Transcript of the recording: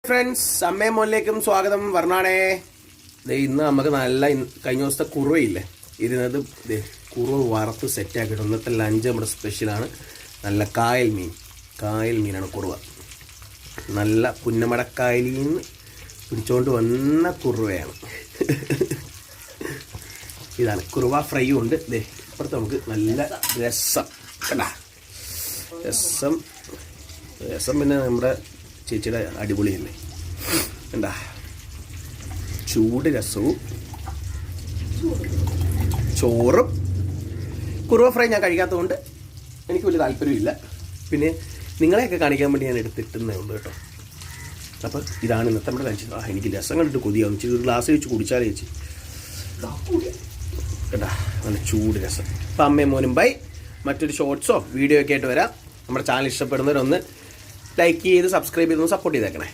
Friends, അമ്മയും മോനിലേക്കും സ്വാഗതം. വർണ്ണാണേ. ഇന്ന് നമുക്ക് നല്ല കഴിഞ്ഞ ദിവസത്തെ കുറുവയില്ലേ ഇരുന്നത്, കുറുവ വറുത്ത് സെറ്റാക്കിയിട്ട് ഇന്നത്തെ ലഞ്ച് നമ്മുടെ സ്പെഷ്യലാണ്. നല്ല കായൽ മീനാണ് കുറുവ. നല്ല പുന്നമടക്കായലിൽ നിന്ന് പിടിച്ചുകൊണ്ട് വന്ന കുറുവയാണ്. ഇതാണ് കുറുവ ഫ്രൈ ഉണ്ട്. ഇപ്പുറത്ത് നമുക്ക് നല്ല രസം കണ്ടാ. രസം പിന്നെ നമ്മുടെ ചേച്ചിയുടെ അടിപൊളിയല്ലേ എന്താ. ചൂട് രസവും ചോറും. കുറുവ ഫ്രൈ ഞാൻ കഴിക്കാത്തതുകൊണ്ട് എനിക്ക് വലിയ താല്പര്യമില്ല. പിന്നെ നിങ്ങളെയൊക്കെ കാണിക്കാൻ വേണ്ടി ഞാൻ എടുത്തിട്ടുന്നേ ഉള്ളൂ കേട്ടോ. അപ്പോൾ ഇതാണ് ഇന്നത്തെ നമ്മുടെ ലഞ്ച്. എനിക്ക് രസം കണ്ടിട്ട് കൊതിയാവും. ഒരു ഗ്ലാസ് വെച്ച് കുടിച്ചാലേ ചേച്ചി കേട്ടാ. നല്ല ചൂട് രസം. അപ്പം അമ്മയും മോനും ബൈ. മറ്റൊരു ഷോർട്സോ വീഡിയോ ഒക്കെ ആയിട്ട് വരാം. നമ്മുടെ ചാനൽ ഇഷ്ടപ്പെടുന്നവരൊന്ന് ലൈക്ക് ചെയ്ത് സബ്സ്ക്രൈബ് ചെയ്തൊന്ന് സപ്പോർട്ട് ചെയ്തേക്കണേ.